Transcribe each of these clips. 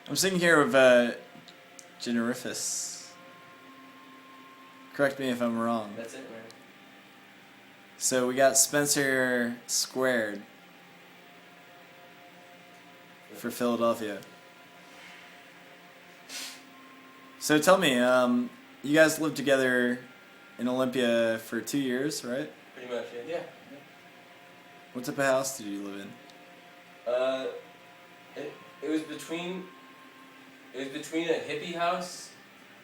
I'm sitting here with Generifus. Correct me if I'm wrong. That's it, man. So we got Spencer squared for Philadelphia. So tell me, you guys lived together in Olympia for 2 years, right? Pretty much, yeah. What type of house did you live in? It was between a hippie house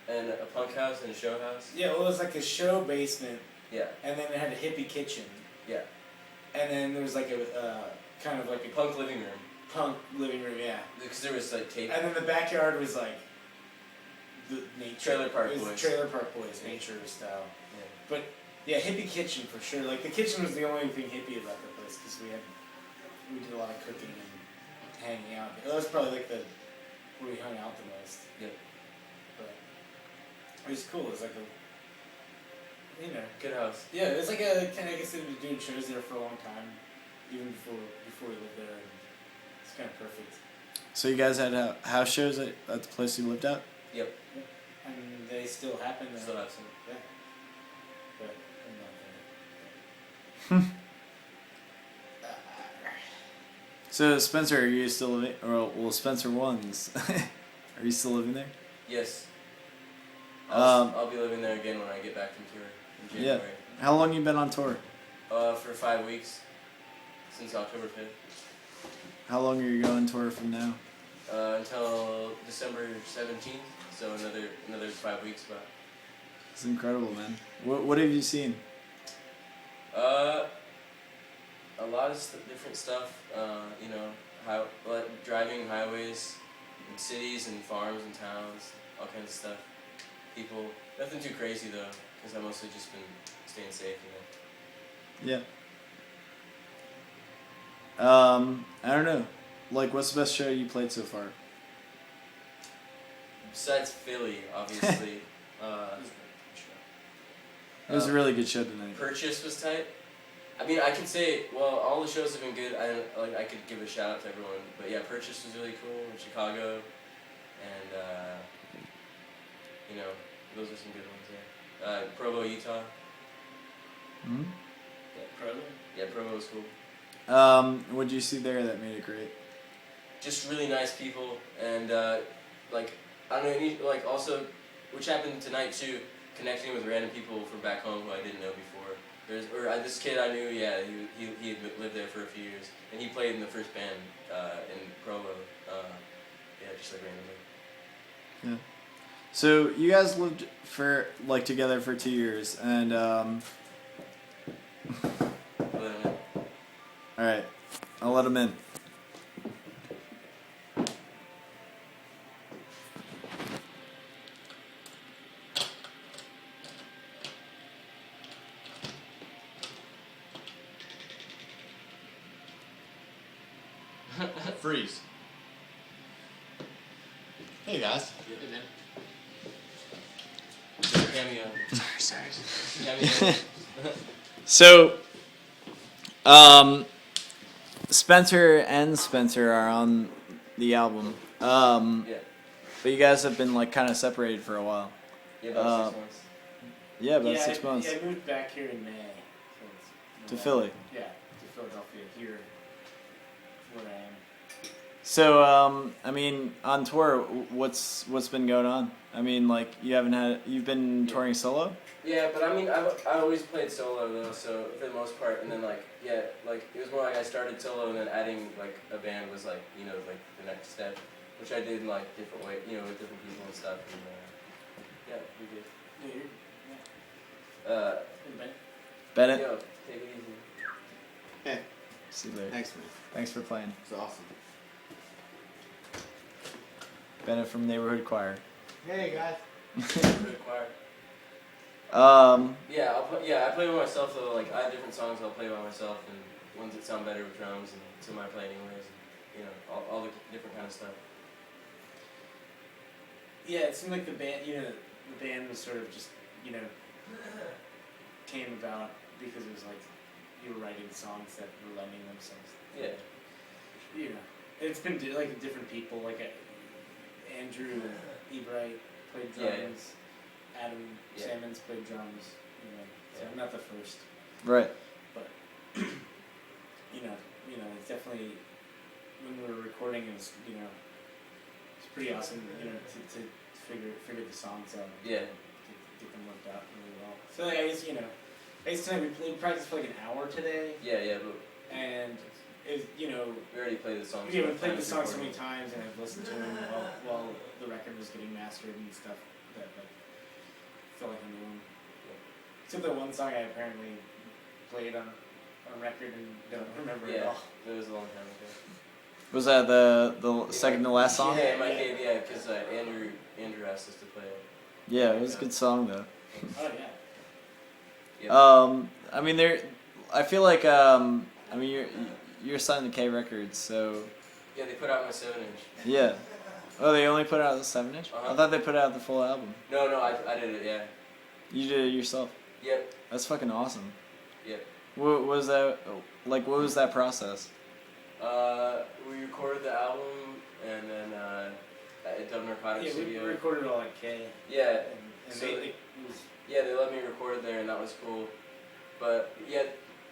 and a punk house and a show house. Yeah, well, it was like a show basement. Yeah. And then it had a hippie kitchen. Yeah. And then there was like a kind of like a Punk living room. punk living room, yeah. Because there was like tape. And then the backyard was like the nature. Trailer Park it was Boys. Trailer Park Boys, nature style. Yeah. But yeah, hippie kitchen for sure. Like the kitchen was the only thing hippie about the place because we did a lot of cooking and hanging out. That was probably like where we hung out the most. Yeah. But it was cool. It was like a, you know. Good house. Yeah, it was like a kind of, I guess they were doing shows there for a long time, even before we lived there. And it's kind of perfect. So you guys had house shows at the place you lived at? Yep. And they still happen. Still have some. Yeah. But I'm not there. So Spencer, are you still living? Or well, Spencer ones. Are you still living there? Yes. Um, I'll be living there again when I get back from tour in January. Yeah. How long you been on tour? For 5 weeks. Since October 5th. How long are you going tour from now? Until December 17th. So another 5 weeks about. It's incredible, man. What have you seen? A lot of different stuff. You know, driving highways in cities and farms and towns, all kinds of stuff. People, nothing too crazy though, because I've mostly just been staying safe, you know. Yeah. I don't know. Like, what's the best show you played so far? Besides Philly, obviously. It was a really good show tonight. Purchase was tight. I mean, I can say, well, all the shows have been good. I could give a shout out to everyone, but yeah, Purchase was really cool in Chicago, and you know, those are some good ones. Yeah. Provo, Utah. Hmm. Yeah, Provo. Yeah, Provo was cool. What'd you see there that made it great? Just really nice people, and like I don't know, like also, which happened tonight too, connecting with random people from back home who I didn't know before. This kid I knew, yeah, he had lived there for a few years, and he played in the first band in Provo. Yeah, just like randomly. Yeah. So you guys lived together for 2 years, and all right, I'll let him in. Freeze. Hey guys. Cameo. Sorry. Cameo. So, Spencer and Spencer are on the album. Yeah. But you guys have been kind of separated for a while. Yeah, about 6 months. Yeah, about 6 months. Yeah, I moved back here in May. To Philly. Yeah, to Philadelphia, here, where I am. So, I mean, on tour, what's been going on? I mean, you've been touring solo? Yeah, but I mean, I always played solo though, so for the most part, and then it was more like I started solo, and then adding a band was the next step, which I did in different way, with different people and stuff, and yeah, we did. Yeah, Bennett? Yo, take it easy. Hey, See you later. thanks man. Thanks for playing. It's awesome. Bennett from Neighborhood Choir. Hey guys. Good choir. Yeah, I play by myself though. I have different songs I'll play by myself, and ones that sound better with drums, and some I play anyways. And, all the different kind of stuff. Yeah, it seemed like the band was sort of just, came about because it was you were writing songs that were lending themselves. Yeah. It's been different people. Andrew Ebright played Yeah, drums. Adam Yeah. Salmons played drums. You know, so Yeah. I'm not the first, Right. but it's definitely when we were recording, it's pretty awesome. To figure the songs out. Yeah. Get them worked out really well. So like, I guess tonight we practiced for like an hour today, Yeah, but and we already played the song. we many played the times song so recording. many times, and I've listened to them while the record was getting mastered and stuff. That like felt like I knew them. Except that one song I apparently played on record and don't remember at Yeah, all. it was a long time ago. Was that the second to last song? Yeah, in my cave, because Andrew asked us to play it. Yeah, it was a good song though. Oh yeah. Yeah. I mean, I feel like, you're signed to K Records, so Yeah, they put out my 7-inch. yeah. Oh, they only put out the 7-inch? Uh-huh. I thought they put out the full album. No, I did it. Yeah. You did it yourself. Yep. That's fucking awesome. Yep. What was that? Like, what was that process? We recorded the album and then at Dove Narcotic Yeah, we Studio. recorded it all at K. Yeah. And So it was Yeah, they let me record there, and that was cool. But yeah,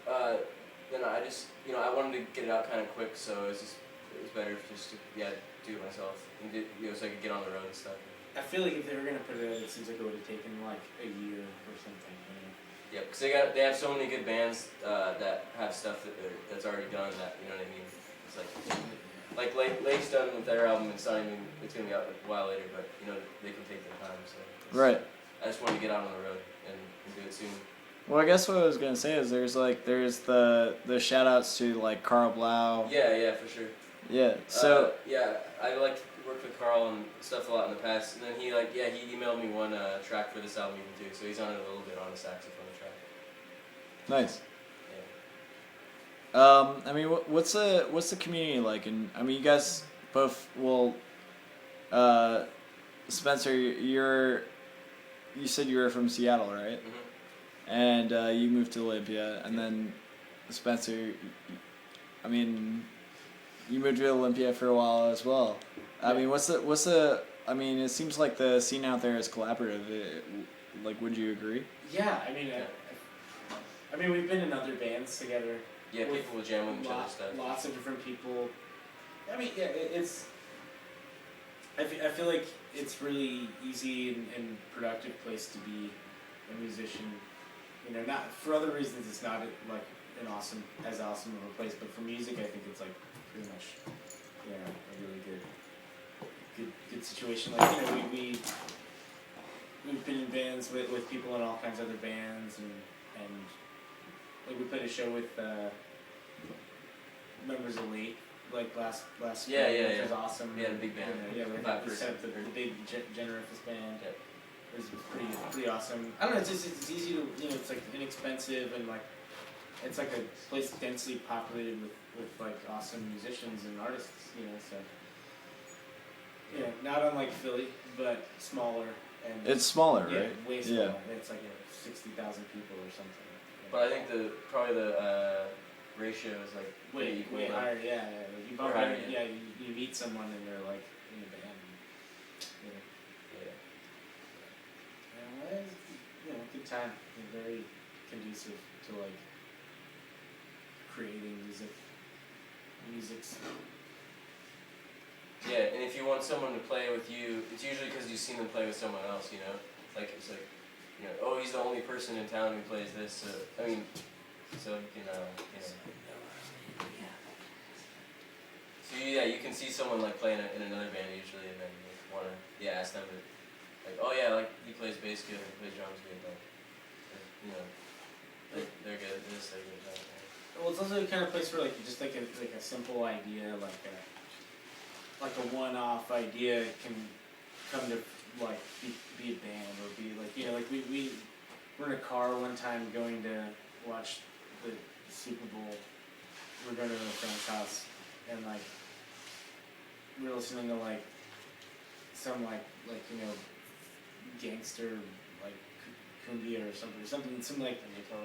then I just I wanted to get it out kind of quick, so it was better just to do it myself and so I could get on the road and stuff. I feel like if they were gonna put it out, it seems like it would have taken like a year or something. Yeah, because they have so many good bands that have stuff that's already done that you know what I mean. It's like Lake's done with their album. It's not even it's gonna be out a while later, but they can take their time. So Right. I just wanted to get out on the road and do it soon. Well, I guess what I was gonna say is there's the shout outs to like Carl Blau. Yeah, for sure. Yeah. So I like worked with Carl and stuff a lot in the past, and then he emailed me one track for this album even too, so he's on it a little bit on the saxophone track. nice. Yeah. I mean, what's the community like? And I mean, you guys both Spencer, you said you were from Seattle, right? Mhm. And you moved to Olympia, and then Spencer, I mean, you moved to Olympia for a while as well. I mean, what's the? I mean, it seems like the scene out there is collaborative. Like, would you agree? Yeah, I mean, we've been in other bands together. Yeah, people will jam with each other's stuff. Lots of different people. I mean, yeah, it's. I feel like it's really easy and productive place to be a musician. Not for other reasons. It's not like as awesome of a place, but for music, I think it's like pretty much, a really good situation. Like we've been in bands with people in all kinds of other bands, and like we played a show with members of Lake like last Yeah, spring, yeah, which yeah. was awesome. We had a big band. We set up the big Generifus band. It was pretty awesome. I don't know. It's easy to it's like inexpensive and like it's like a place densely populated with like awesome musicians and artists. So not unlike Philly, but smaller and It's smaller, yeah, right? way smaller. Yeah. It's like 60,000 people or something. But I think the ratio is like way equal. higher. Yeah. You bump Higher, into- you meet someone and they're like in a band. Good time. And very conducive to like creating music's. Yeah, and if you want someone to play with you, it's usually because you've seen them play with someone else. Like it's like, oh, he's the only person in town who plays this. So I mean, so you can, So you can see someone like playing in another band usually, and then you want to ask them to, like, oh yeah, like he plays bass good, he plays drums good, like, they're good at this, they're good at that. Well, it's also the kind of place where like just like a simple idea, like a one-off idea can come to like be a band or be like like we were in a car one time going to watch the Super Bowl. We were going to a friend's house and like we were listening to like some like gangster like cumbia or something some like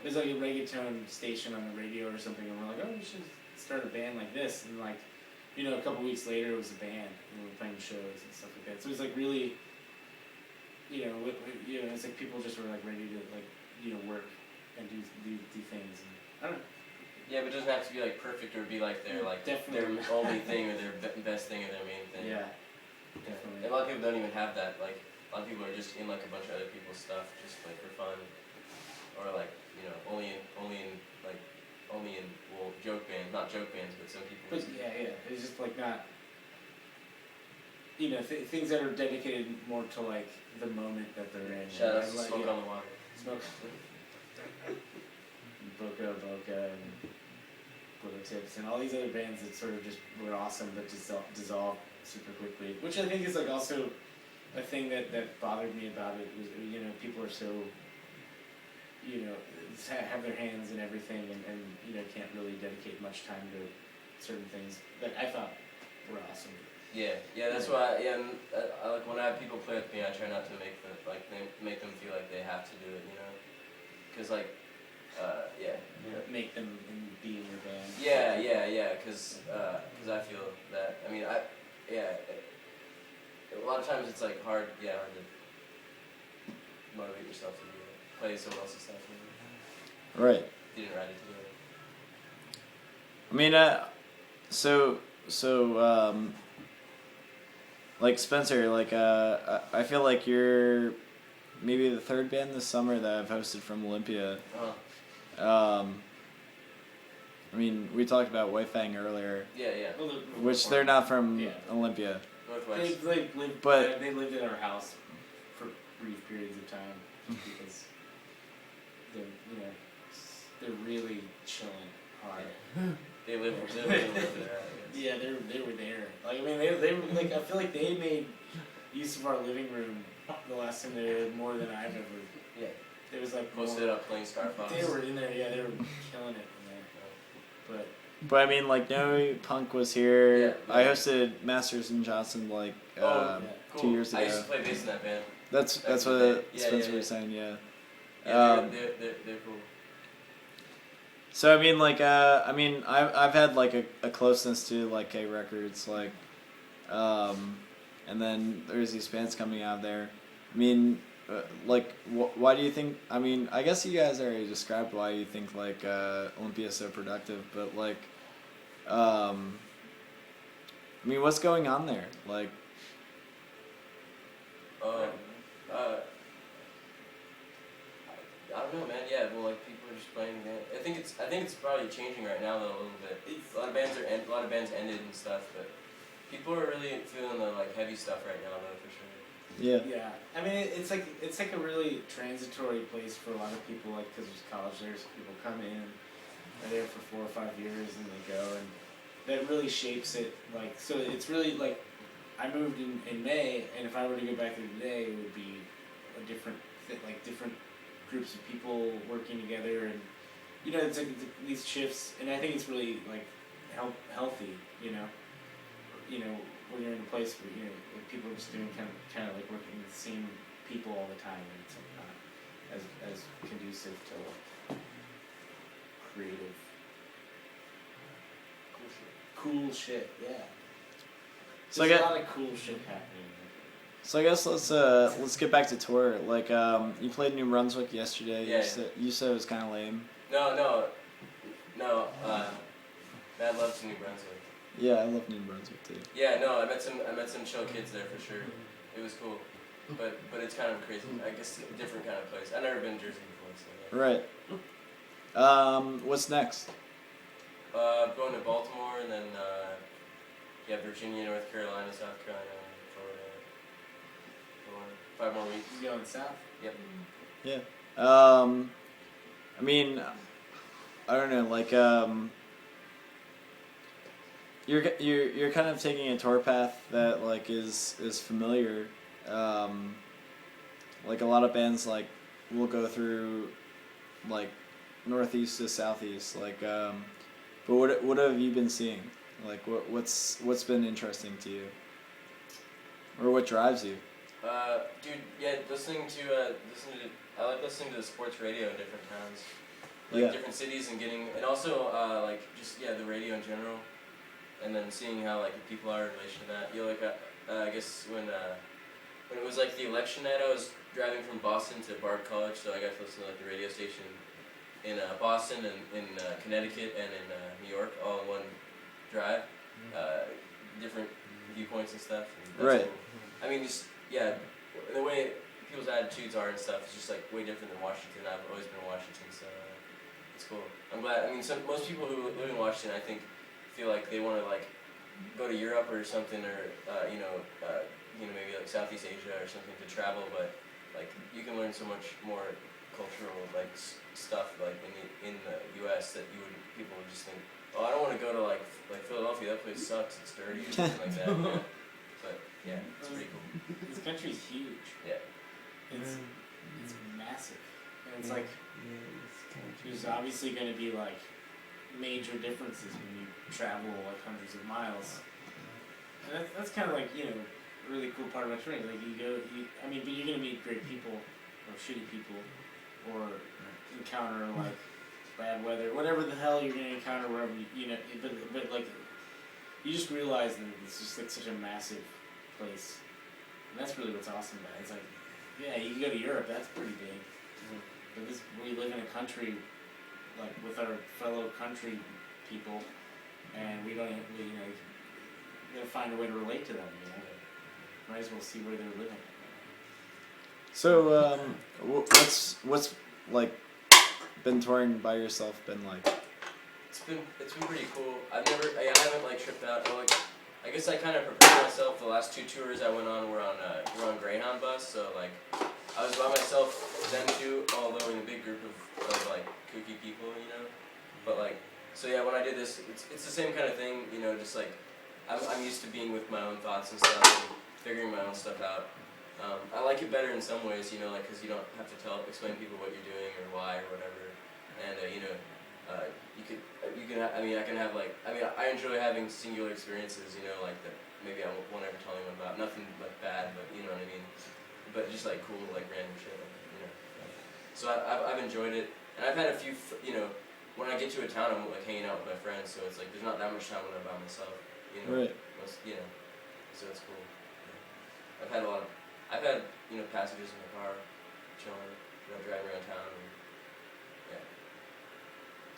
there's like a reggaeton station on the radio or something, and we're like, oh, we should start a band like this, and like you know, a couple weeks later it was a band and we were playing shows and stuff like that. So it was like really, you know, you know, it's like people just were like ready to like, you know, work and do things. And I don't know. Yeah, but it doesn't have to be like perfect or be like their Definitely. their only thing or their best thing or their main thing. Yeah. And Definitely. a lot of people don't even have that. Like a lot of people are just in like a bunch of other people's stuff just like for fun, or like you know only in well joke bands, not joke bands, but some people. But yeah, it's just like not, you know, things that are dedicated more to like the moment that they're in. Shout out to like, Smoke on the Water. Smoke. Boca, and Glitter Tips, and all these other bands that sort of just were awesome, but just dissolved super quickly. Which I think is like also a thing that bothered me about it was, you know, people are so, you know, have their hands in everything and you know can't really dedicate much time to certain things that I thought were awesome. Yeah, that's why. And I like when I have people play with me, I try not to make them feel like they have to do it, you know, because like, Make them be in your band. Yeah, because I feel that. I mean, a lot of times it's like hard to motivate yourself to do it, play someone else's stuff. You know? Right. You didn't write it together. I mean, like Spencer, like I feel like you're maybe the third band this summer that I've hosted from Olympia. I mean, we talked about White Fang earlier. Yeah. Well, Which they're not from Olympia. Northwest. They lived in our house for brief periods of time because they're really chilling hard. They live over there, I guess. Yeah, they were there. Like I mean, they were like I feel like they made use of our living room the last time they were more than I've ever. Yeah. It was like Posted up playing Star Fox. They were in there, yeah, they were killing it in there. But I mean, like, No Punk was here. Yeah. I hosted Masters and Johnson like Cool. 2 years ago. I used to play bass in that band. That's Back what in the day. Spencer was saying. Yeah. Yeah, they're cool. So I mean, like, I've had like a closeness to like K Records, like, and then there's these bands coming out there. I mean, like, why do you think? I mean, I guess you guys already described why you think like Olympia is so productive, but like, I mean, what's going on there? Like, I don't know, man. Yeah, well, like people are just playing again. I think it's probably changing right now though a little bit. A lot of bands ended and stuff, but people are really feeling the like heavy stuff right now though for sure. yeah. Yeah, I mean it's like a really transitory place for a lot of people, like because there's college there, so people come in, are there for 4 or 5 years, and they go, and that really shapes it. Like so, it's really like I moved in May, and if I were to go back there today, it would be a different different groups of people working together, and you know it's like these shifts, and I think it's really like healthy, you know when you're in a place where like people are just doing kind of like working with the same people all the time, and it's like not as conducive to like creative cool shit. Yeah, So there's a lot of cool shit happening. So I guess let's get back to tour. Like, you played New Brunswick yesterday. Yeah. You said it was kind of lame. No. Mad love to New Brunswick. Yeah, I love New Brunswick too. Yeah, no, I met some chill kids there for sure. It was cool, but it's kind of crazy. I guess a different kind of place. I've never been to Jersey before, so. Yeah. Right. What's next? Going to Baltimore and then Virginia, North Carolina, South Carolina, Florida. For 5 more weeks. You going south? Yep. Yeah. I mean, I don't know. Like, you're kind of taking a tour path that like is familiar. Like a lot of bands like will go through like northeast to southeast. Like, but what have you been seeing? Like, what's been interesting to you, or what drives you? Dude, yeah, I like listening to the sports radio in different towns, like different cities, and also like just the radio in general. and then seeing how like the people are in relation to that. You know, like I guess when it was like the election night, I was driving from Boston to Bard College, so I got to listen to like the radio station in Boston and in Connecticut and in New York, all in one drive, different viewpoints and stuff. And that's Right. Cool. I mean, just the way people's attitudes are and stuff is just like way different than Washington. I've always been in Washington, so it's cool. I'm glad. I mean, most people who live in Washington, I think, feel like they want to like go to Europe or something, or maybe like Southeast Asia or something to travel, but like you can learn so much more cultural like stuff like in the U.S. that people would just think, oh, I don't want to go to like Philadelphia. That place sucks. It's dirty or something like that. Yeah. But yeah, it's pretty cool. This country's huge. Yeah. It's massive, and it's like there's obviously going to be like major differences when you travel like hundreds of miles, and that's kind of like a really cool part of my training. Like but you're going to meet great people or shitty people, or encounter like bad weather, whatever the hell you're going to encounter wherever but like you just realize that it's just like such a massive place, and that's really what's awesome about it. It's like, yeah, you can go to Europe, that's pretty big, but we live in a country like with our fellow country people, and we don't we gotta find a way to relate to them. Might as well see where they're living. So, what's like been touring by yourself been like? It's been pretty cool. I haven't like tripped out. I guess I kind of prepared myself. The last 2 tours I went on were on Greyhound bus, so like I was by myself then too, although in a big group of like kooky people, But like, so yeah, when I did this, it's the same kind of thing, just like I'm used to being with my own thoughts and stuff and figuring my own stuff out. I like it better in some ways, like because you don't have to explain to people what you're doing or why or whatever, and I can have I enjoy having singular experiences, like that maybe I won't ever tell anyone about. Nothing like bad, but you know what I mean. But just like cool, like random shit, So I've enjoyed it, and I've had a few, when I get to a town, I'm like hanging out with my friends, so it's like there's not that much time when I'm by myself, Right. So it's cool. Yeah. I've had passages in my car, chilling, driving around town, and yeah.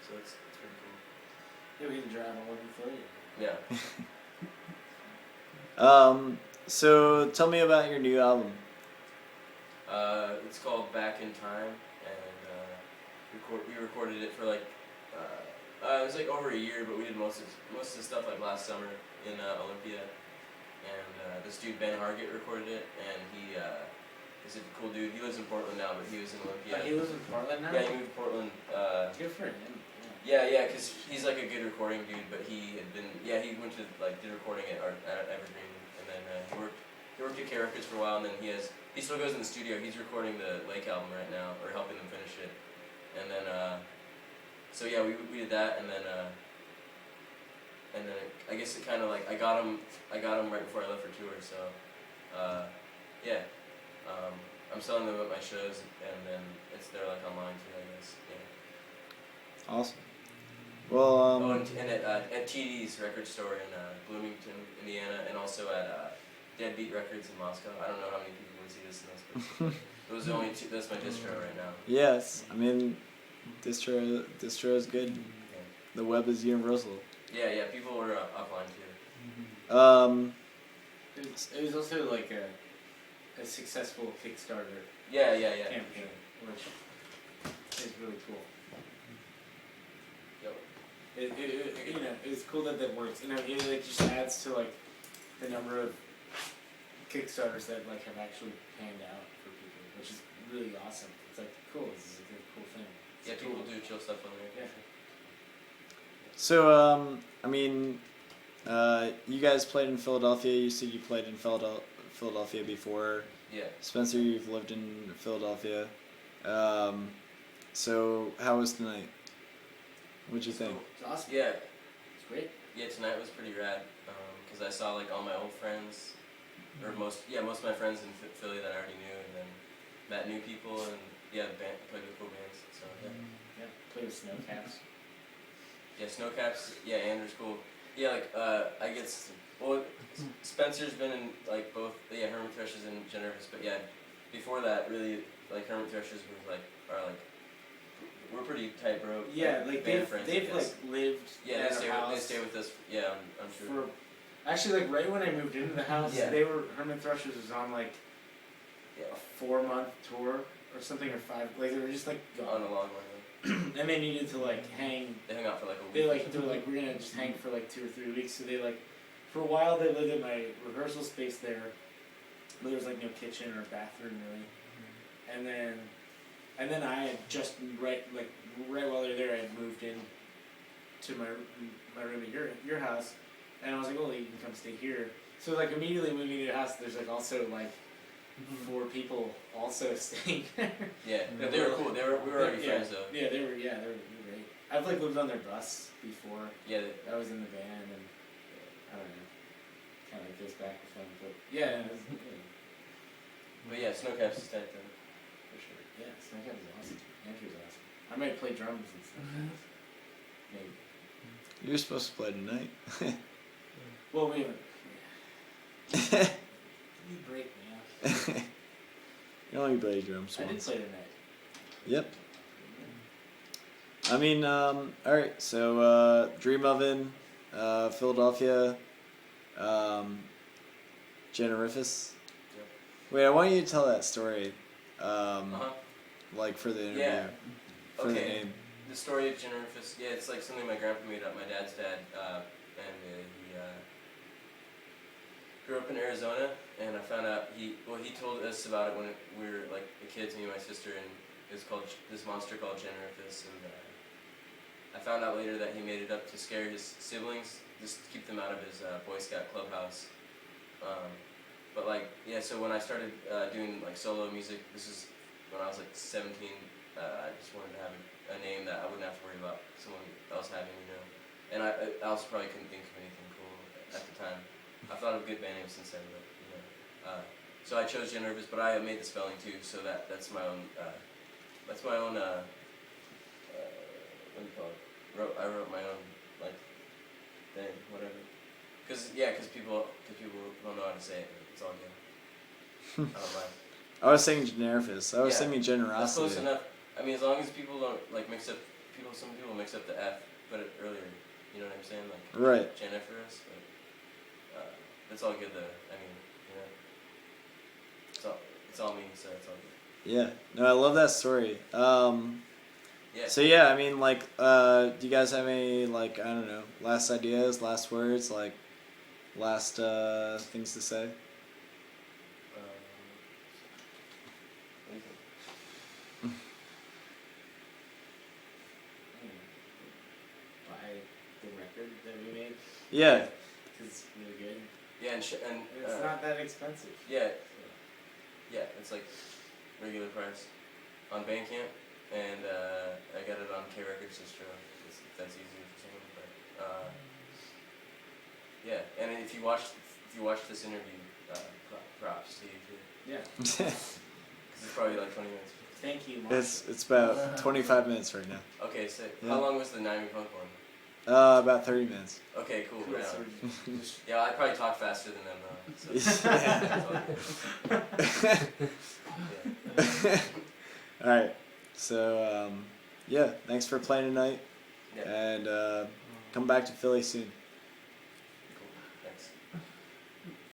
So it's pretty cool. Yeah, we can drive all over Philly. Yeah. So tell me about your new album. It's called Back in Time, and we recorded it for like it was like over a year, but we did most of the stuff like last summer in Olympia, and this dude Ben Hargett recorded it, and he is a cool dude. He lives in Portland now, but he was in Olympia. He lives in Portland now? Yeah, he moved to Portland. Good for him. Yeah, because he's like a good recording dude, but he went to did recording at Evergreen, and then he worked at Generifus for a while, and then he still goes in the studio. He's recording the Lake album right now, or helping them finish it, and then so yeah, we did that, and then I guess it kind of like I got him right before I left for tour, so yeah, I'm selling them at my shows, and then they're like online too, I guess. Yeah. Awesome. Well, and at TD's record store in Bloomington, Indiana, and also at Deadbeat Records in Moscow. I don't know how many people would see this in this, but those are the only two. That's my distro right now. yes, I mean, distro is good. Yeah. The web is universal. Yeah. People were offline too. It was also like a successful Kickstarter Yeah. campaign, which is really cool. Yep. It's cool that works. It just adds to like the number of Kickstarters that like have actually panned out for people, which is really awesome. It's like cool. This is a good, cool thing. Yeah, people do chill stuff on there. Yeah. So, I mean, you guys played in Philadelphia. You said you played in Philadelphia before. Yeah. Spencer, you've lived in Philadelphia. So how was tonight? What'd you think? It's awesome. Yeah. It's great. Yeah, tonight was pretty rad, because I saw like all my old friends, or most of my friends in Philly that I already knew, and then met new people, and played with cool bands. So yeah. Yeah. Play with Snowcaps. Yeah, Snowcaps. Yeah, Andrew's cool. Yeah, like I guess. Well, Spencer's been in like both. Yeah, Hermit Thrushes and Generifus, but yeah, before that, really like Hermit Thrushes was like are like we're pretty tight, bro. Yeah, like band friends, I they've guess. like lived Yeah, at they our house stay with us. Yeah, I'm sure. for actually like right when I moved into the house, Yeah. they were Herman Thrushes was on like Yeah, a 4-month tour or something or 5. Like they were just like on gone, a long one. and they needed to like hang. They hung out for like a week. They were like we're gonna just hang for like 2 or 3 weeks. So they like for a while they lived in my rehearsal space there. But there was like no kitchen or bathroom really, and then I had just right while they were there I had moved in to my room at your house, and I was like, oh, you can come stay here. So like immediately moving to your house, there's like also like 4 people also staying there. Yeah, but they were cool. We were already friends though. Yeah, they were great. I've like lived on their bus before. Yeah. I was in the band and I don't know, kind of like goes back with them, but yeah, it was, But yeah, Snowcaps is tight though, for sure. yeah, Snowcap is awesome. Andrew's awesome. I might play drums and Snowcaps. Maybe. You're supposed to play tonight. Well, we haven't. You break me up. You only play drums I did once. play tonight. Yep. I mean, alright, so Dream Oven, Philadelphia, Generifus. Yep. Wait, I want you to tell that story, Uh-huh. like for the interview. Yeah. For the Okay. name. The story of Generifus, yeah, it's like something my grandpa made up, my dad's dad, and he grew up in Arizona, and I found out he told us about it when we were like the kids, me and my sister, and it was called this monster called Generifus, and I found out later that he made it up to scare his siblings, just to keep them out of his Boy Scout clubhouse. But like, yeah, so when I started doing like solo music, this is when I was like 17, I just wanted to have a name that I wouldn't have to worry about someone else having, you know. And I also probably couldn't think of anything cool at the time. I thought of good band names since then, but you know. So I chose Generifus, but I made the spelling too, so that's my own. That's my own. What do you call it? I wrote my own like thing, whatever. Cause people don't know how to say it. It's all good. I don't mind. I was saying Generifus. I was Yeah, thinking That's generosity. close enough. I mean, as long as people don't like mix up. Some people mix up the F, put it earlier. You know what I'm saying? Like Right. Generifus. That's all good though. I mean, you know, it's all me, so it's all good. Yeah. No, I love that story. Yeah. So yeah, I mean, like, do you guys have any, like, I don't know, last ideas, last words, like, last things to say? What do you think? Buy the record that we made. Yeah. Because it's really good. Yeah, and And it's not that expensive. yeah, So. yeah, it's like regular price on Bandcamp, and I got it on K Records Distro. If that's easier for someone, but yeah. And if you watch this interview, props to you too. Yeah. Cause it's probably like 20 minutes. Thank you, Mark. It's about 25 minutes right now. Okay, sick. Yeah. How long was the 9 Punk one? About 30 minutes. Okay, cool. Cool, Right so on. we're just- Yeah, I probably talk faster than them though. So. Yeah. All right. So yeah, thanks for playing tonight, Yeah. and come back to Philly soon.